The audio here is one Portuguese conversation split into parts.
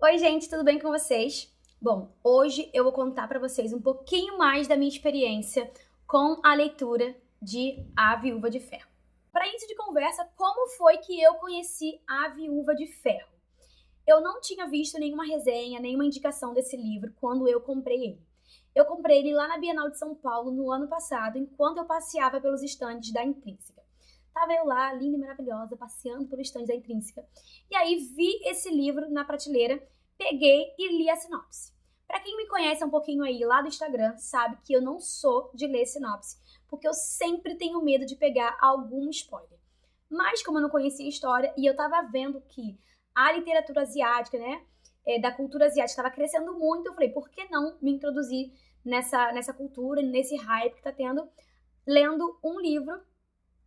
Oi, gente, tudo bem com vocês? Bom, hoje eu vou contar para vocês um pouquinho mais da minha experiência com a leitura de A Viúva de Ferro. Para início de conversa, como foi que eu conheci A Viúva de Ferro? Eu não tinha visto nenhuma resenha, nenhuma indicação desse livro quando eu comprei ele. Eu comprei ele lá na Bienal de São Paulo no ano passado, enquanto eu passeava pelos estandes da Intrínseca. Tava eu lá, linda e maravilhosa, passeando pelos estandes da Intrínseca. E aí vi esse livro na prateleira, peguei e li a sinopse. Para quem me conhece um pouquinho aí lá do Instagram, sabe que eu não sou de ler sinopse, porque eu sempre tenho medo de pegar algum spoiler. Mas como eu não conhecia a história e eu tava vendo que a literatura asiática, né, da cultura asiática estava crescendo muito, eu falei, por que não me introduzir nessa cultura, nesse hype que tá tendo, lendo um livro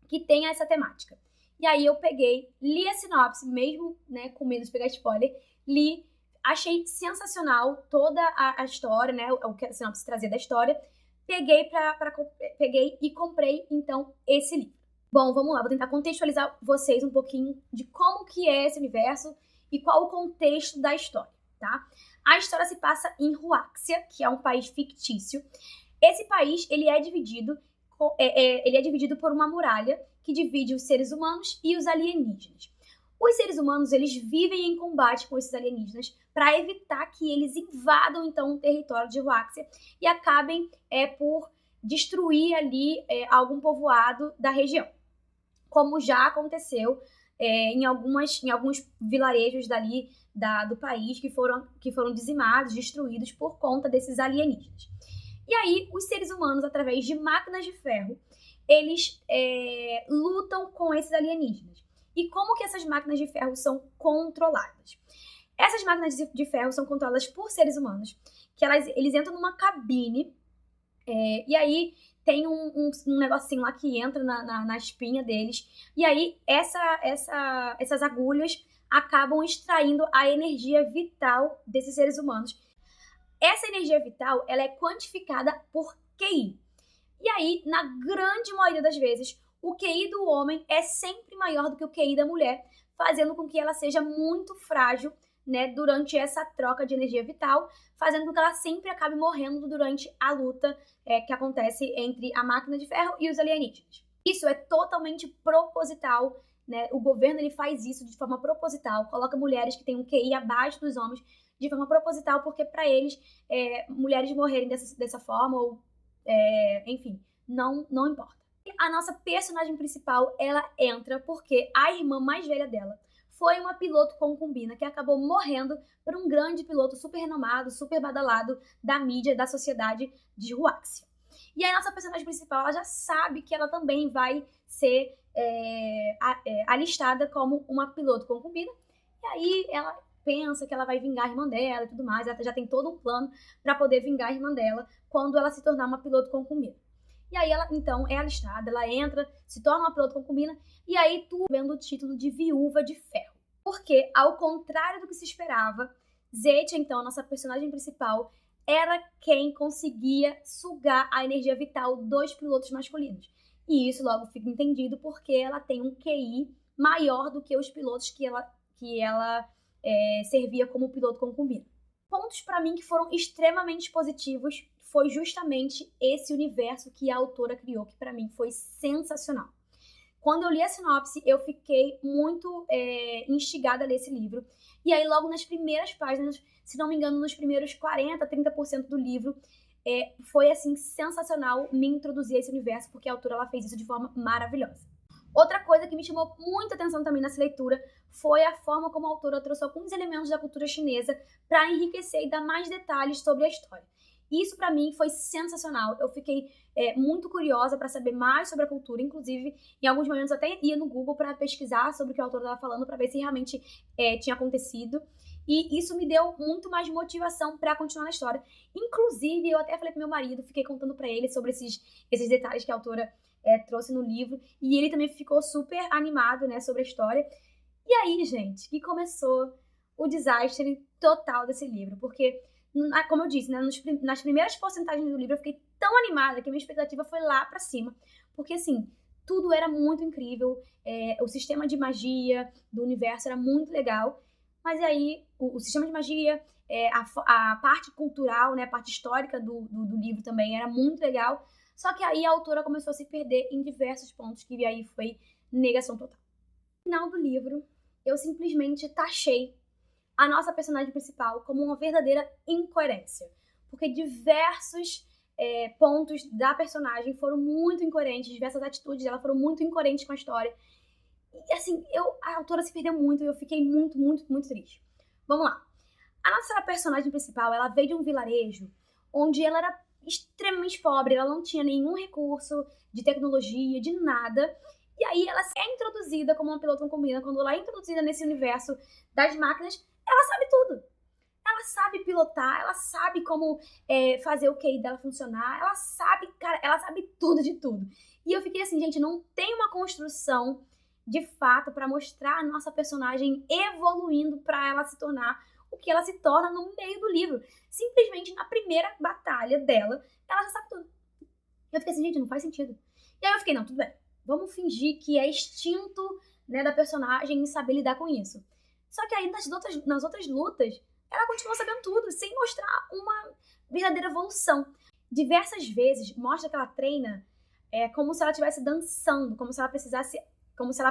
que tenha essa temática. E aí eu peguei, li a sinopse, mesmo, né, com medo de pegar spoiler, li, achei sensacional toda a história, né, o que a sinopse trazia da história, peguei e comprei, então, esse livro. Bom, vamos lá, vou tentar contextualizar vocês um pouquinho de como que é esse universo e qual o contexto da história, tá? A história se passa em Huaxia, que é um país fictício. Esse país, ele é dividido por uma muralha que divide os seres humanos e os alienígenas. Os seres humanos, eles vivem em combate com esses alienígenas para evitar que eles invadam, então, o território de Huaxia e acabem por destruir ali algum povoado da região, como já aconteceu em alguns vilarejos dali do país que foram dizimados, destruídos por conta desses alienígenas. E aí, os seres humanos, através de máquinas de ferro, eles lutam com esses alienígenas. E como que essas máquinas de ferro são controladas? Essas máquinas de ferro são controladas por seres humanos, que eles entram numa cabine, e aí tem um negocinho lá que entra na espinha deles, e aí essas agulhas acabam extraindo a energia vital desses seres humanos. Essa energia vital, ela é quantificada por QI. E aí, na grande maioria das vezes, o QI do homem é sempre maior do que o QI da mulher, fazendo com que ela seja muito frágil, né, durante essa troca de energia vital, fazendo com que ela sempre acabe morrendo durante a luta que acontece entre a máquina de ferro e os alienígenas. Isso é totalmente proposital, né? O governo ele faz isso de forma proposital, coloca mulheres que têm um QI abaixo dos homens de forma proposital, porque para eles mulheres morrerem dessa forma ou enfim, não importa. E a nossa personagem principal, ela entra porque a irmã mais velha dela foi uma piloto concubina que acabou morrendo por um grande piloto super renomado, super badalado da mídia, da sociedade de Huaxia. E a nossa personagem principal, ela já sabe que ela também vai ser alistada como uma piloto concubina. E aí ela pensa que ela vai vingar a irmã dela e tudo mais. Ela já tem todo um plano para poder vingar a irmã dela quando ela se tornar uma piloto concubina. E aí ela, então, é alistada, ela entra, se torna uma piloto concubina, e aí tu vendo o título de Viúva de Ferro. Porque, ao contrário do que se esperava, Zetia, então, a nossa personagem principal, era quem conseguia sugar a energia vital dos pilotos masculinos. E isso logo fica entendido porque ela tem um QI maior do que os pilotos que ela servia como piloto concubina. Pontos para mim que foram extremamente positivos foi justamente esse universo que a autora criou, que para mim foi sensacional. Quando eu li a sinopse, eu fiquei muito instigada a ler esse livro. E aí, logo nas primeiras páginas, se não me engano, nos primeiros 40, 30% do livro, foi, assim, sensacional me introduzir a esse universo, porque a autora ela fez isso de forma maravilhosa. Outra coisa que me chamou muita atenção também nessa leitura foi a forma como a autora trouxe alguns elementos da cultura chinesa para enriquecer e dar mais detalhes sobre a história. Isso para mim foi sensacional. Eu fiquei muito curiosa para saber mais sobre a cultura, inclusive em alguns momentos eu até ia no Google para pesquisar sobre o que a autora estava falando para ver se realmente tinha acontecido. E isso me deu muito mais motivação para continuar na história. Inclusive, eu até falei pro meu marido, fiquei contando para ele sobre esses detalhes que a autora trouxe no livro, e ele também ficou super animado, né, sobre a história. E aí, gente, que começou o desastre total desse livro, porque, como eu disse, né, nas primeiras porcentagens do livro eu fiquei tão animada que a minha expectativa foi lá pra cima, porque, assim, tudo era muito incrível, o sistema de magia do universo era muito legal, Mas aí o sistema de magia, a parte cultural, né, a parte histórica do livro também era muito legal. Só que aí a autora começou a se perder em diversos pontos, que aí foi negação total. No final do livro, eu simplesmente taxei a nossa personagem principal como uma verdadeira incoerência. Porque diversos pontos da personagem foram muito incoerentes, diversas atitudes dela foram muito incoerentes com a história. E assim, a autora se perdeu muito e eu fiquei muito, muito, muito triste. Vamos lá. A nossa personagem principal, ela veio de um vilarejo onde ela era extremamente pobre, ela não tinha nenhum recurso de tecnologia, de nada. E aí ela é introduzida como uma piloto combina, quando ela é introduzida nesse universo das máquinas, ela sabe tudo. Ela sabe pilotar, ela sabe como fazer o QI dela funcionar, ela sabe, cara, ela sabe tudo de tudo. E eu fiquei assim, gente, não tem uma construção de fato pra mostrar a nossa personagem evoluindo pra ela se tornar o que ela se torna no meio do livro. Simplesmente na primeira batalha dela, ela já sabe tudo. Eu fiquei assim, gente, não faz sentido. E aí eu fiquei, não, tudo bem. Vamos fingir que é instinto, né, da personagem saber lidar com isso. Só que aí nas outras lutas, ela continua sabendo tudo, sem mostrar uma verdadeira evolução. Diversas vezes mostra que ela treina como se ela estivesse dançando, como se ela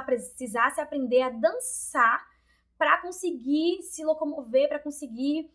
precisasse aprender a dançar para conseguir se locomover, para conseguir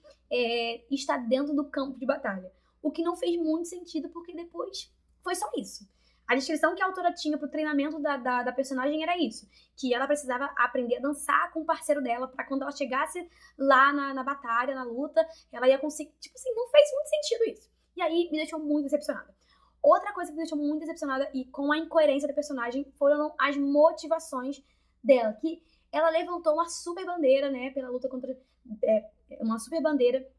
estar dentro do campo de batalha. O que não fez muito sentido, porque depois foi só isso. A descrição que a autora tinha pro treinamento da personagem era isso, que ela precisava aprender a dançar com o parceiro dela para quando ela chegasse lá na batalha, na luta, ela ia conseguir... Tipo assim, não fez muito sentido isso. E aí me deixou muito decepcionada. Outra coisa que me deixou muito decepcionada e com a incoerência da personagem foram as motivações dela, que ela levantou uma super bandeira, né, pela luta contra... uma super bandeira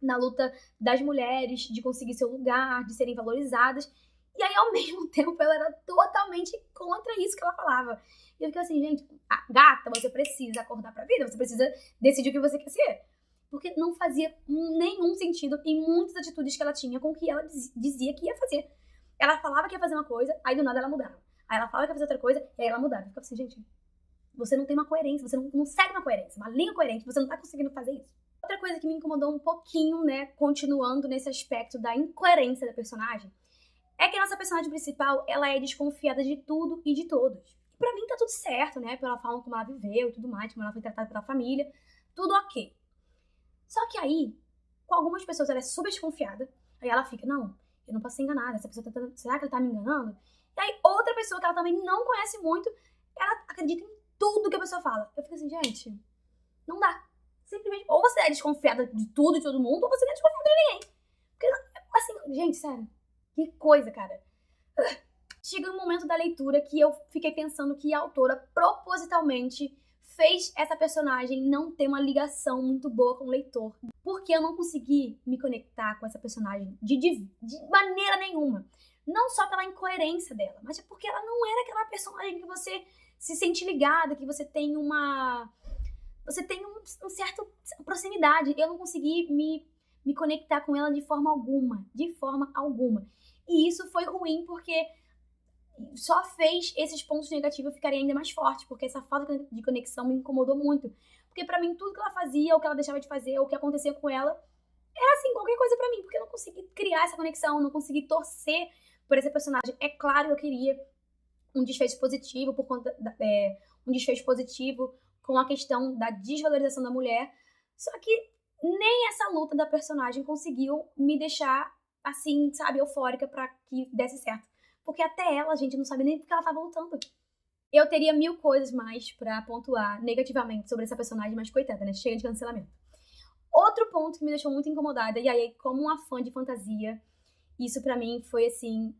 na luta das mulheres, de conseguir seu lugar, de serem valorizadas. E aí, ao mesmo tempo, ela era totalmente contra isso que ela falava. E eu fiquei assim, gente, gata, você precisa acordar pra vida, você precisa decidir o que você quer ser. Porque não fazia nenhum sentido em muitas atitudes que ela tinha com o que ela dizia que ia fazer. Ela falava que ia fazer uma coisa, aí do nada ela mudava. Aí ela falava que ia fazer outra coisa, e aí ela mudava. Eu ficava assim, gente, você não tem uma coerência, você não segue uma coerência, uma linha coerente, você não tá conseguindo fazer isso. Outra coisa que me incomodou um pouquinho, né, continuando nesse aspecto da incoerência da personagem, é que a nossa personagem principal, ela é desconfiada de tudo e de todos. E pra mim tá tudo certo, né, pela forma como ela viveu e tudo mais, como ela foi tratada pela família, tudo ok. Só que aí, com algumas pessoas ela é super desconfiada, aí ela fica, não, eu não posso ser enganada, essa pessoa será que ela tá me enganando? E aí outra pessoa que ela também não conhece muito, ela acredita em tudo que a pessoa fala. Eu fico assim, gente, não dá. Simplesmente, ou você é desconfiada de tudo e de todo mundo, ou você não é desconfiada de ninguém. Porque, assim, gente, sério, que coisa, cara. Chega um momento da leitura que eu fiquei pensando que a autora propositalmente fez essa personagem não ter uma ligação muito boa com o leitor. Porque eu não consegui me conectar com essa personagem de maneira nenhuma. Não só pela incoerência dela, mas é porque ela não era aquela personagem que você se sente ligada, que você tem uma... Você tem um certo proximidade. Eu não consegui me conectar com ela de forma alguma. De forma alguma. E isso foi ruim porque só fez esses pontos negativos ficarem ainda mais fortes, porque essa falta de conexão me incomodou muito. Porque pra mim, tudo que ela fazia, ou que ela deixava de fazer, ou o que acontecia com ela, era assim, qualquer coisa pra mim, porque eu não consegui criar essa conexão, não consegui torcer por esse personagem. É claro que eu queria um desfecho positivo, um desfecho positivo com a questão da desvalorização da mulher, só que nem essa luta da personagem conseguiu me deixar assim, sabe, eufórica pra que desse certo. Porque até ela, gente, não sabe nem porque ela tá voltando. Eu teria 1000 coisas mais pra pontuar negativamente sobre essa personagem, mas coitada, né? Chega de cancelamento. Outro ponto que me deixou muito incomodada, e aí, como uma fã de fantasia, isso pra mim foi assim...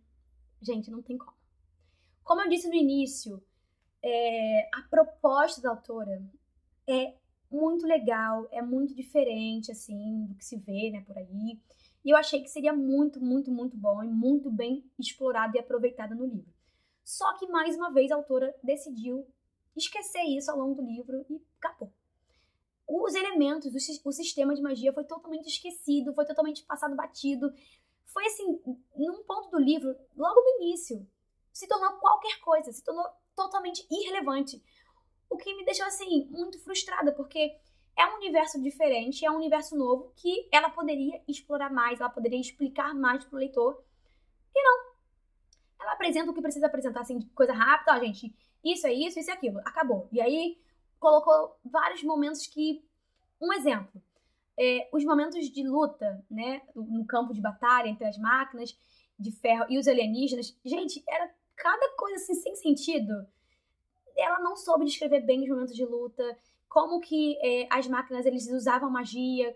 Gente, não tem como. Como eu disse no início, a proposta da autora é muito legal, é muito diferente, assim, do que se vê, né, por aí. E eu achei que seria muito, muito, muito bom e muito bem explorado e aproveitado no livro. Só que, mais uma vez, a autora decidiu esquecer isso ao longo do livro e acabou. Os elementos, o sistema de magia foi totalmente esquecido, foi totalmente passado batido. Foi assim, num ponto do livro, logo no início, se tornou qualquer coisa, se tornou totalmente irrelevante. O que me deixou, assim, muito frustrada, porque é um universo diferente, é um universo novo que ela poderia explorar mais, ela poderia explicar mais pro leitor. E não. Ela apresenta o que precisa apresentar, assim, de coisa rápida, ó, gente, isso é aquilo, acabou. E aí colocou vários momentos que... Um exemplo, os momentos de luta, né, no campo de batalha entre as máquinas de ferro e os alienígenas, gente, era cada coisa assim sem sentido. Ela não soube descrever bem os momentos de luta, como que as máquinas eles usavam magia.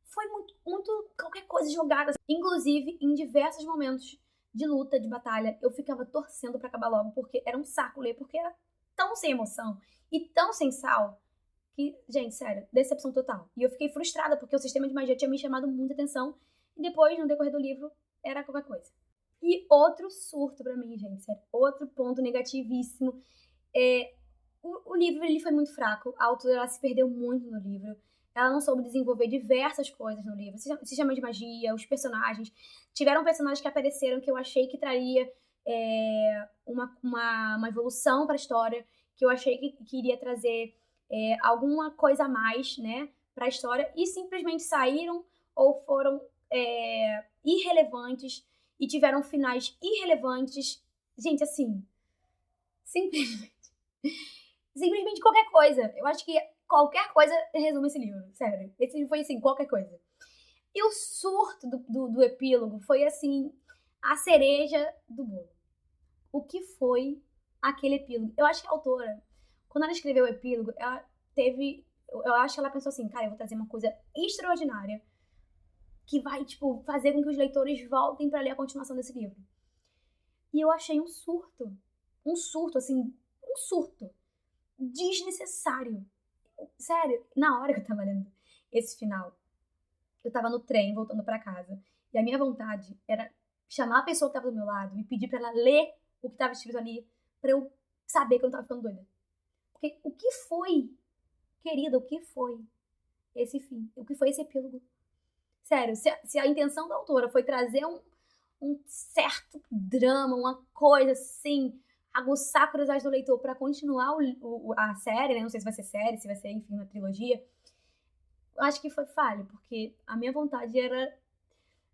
Foi muito qualquer coisa jogada. Inclusive, em diversos momentos de luta, de batalha, eu ficava torcendo pra acabar logo, porque era um saco ler, porque era tão sem emoção e tão sem sal que, gente, sério, decepção total. E eu fiquei frustrada, porque o sistema de magia tinha me chamado muita atenção e depois, no decorrer do livro, era qualquer coisa. E outro surto pra mim, gente, sério, outro ponto negativíssimo. O livro ele foi muito fraco, a autora ela se perdeu muito no livro, ela não soube desenvolver diversas coisas no livro, sistema de magia, os personagens. Tiveram personagens que apareceram que eu achei que traria uma evolução para a história, que eu achei que iria trazer alguma coisa a mais, né, para a história, e simplesmente saíram ou foram irrelevantes e tiveram finais irrelevantes. Gente, assim, simplesmente qualquer coisa. Eu acho que qualquer coisa resume esse livro, sério. Esse livro foi assim, qualquer coisa. E o surto do epílogo foi assim, a cereja do bolo. O que foi aquele epílogo? Eu acho que a autora, quando ela escreveu o epílogo, ela teve... Eu acho que ela pensou assim, cara, eu vou trazer uma coisa extraordinária que vai, tipo, fazer com que os leitores voltem pra ler a continuação desse livro. E eu achei um surto. Um surto, assim, um surto. Desnecessário. Sério, na hora que eu tava lendo esse final, eu tava no trem, voltando pra casa, e a minha vontade era chamar a pessoa que tava do meu lado e pedir pra ela ler o que tava escrito ali, pra eu saber que eu não tava ficando doida. Porque o que foi, querida, o que foi esse fim? O que foi esse epílogo? Sério, se a intenção da autora foi trazer um certo drama, uma coisa assim, aguçar a curiosidade do leitor pra continuar a série, né? Não sei se vai ser série, se vai ser, enfim, uma trilogia. Eu acho que foi falho, porque a minha vontade era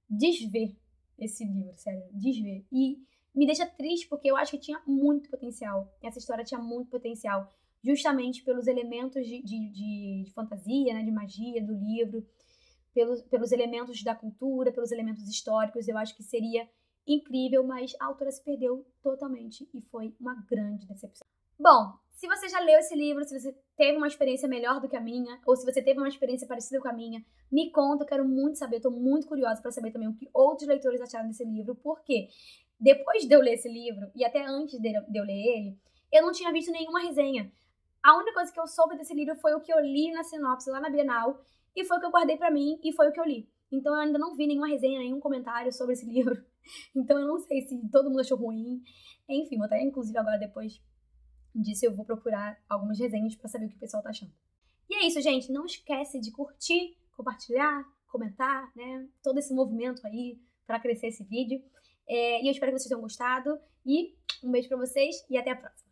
desver esse livro, sério, desver. E me deixa triste porque eu acho que tinha muito potencial. Essa história tinha muito potencial, justamente pelos elementos de fantasia, né, de magia do livro, pelos elementos da cultura, pelos elementos históricos. Eu acho que seria incrível, mas a autora se perdeu totalmente e foi uma grande decepção. Bom, se você já leu esse livro, se você teve uma experiência melhor do que a minha, ou se você teve uma experiência parecida com a minha, me conta, eu quero muito saber, tô muito curiosa para saber também o que outros leitores acharam desse livro, porque depois de eu ler esse livro, e até antes de eu ler ele, eu não tinha visto nenhuma resenha. A única coisa que eu soube desse livro foi o que eu li na sinopse lá na Bienal, e foi o que eu guardei pra mim, e foi o que eu li. Então eu ainda não vi nenhuma resenha, nenhum comentário sobre esse livro. Então eu não sei se todo mundo achou ruim. Enfim, vou até inclusive agora depois disso eu vou procurar algumas resenhas pra saber o que o pessoal tá achando. E é isso, gente. Não esquece de curtir, compartilhar, comentar, né? Todo esse movimento aí pra crescer esse vídeo. E eu espero que vocês tenham gostado. E um beijo pra vocês e até a próxima.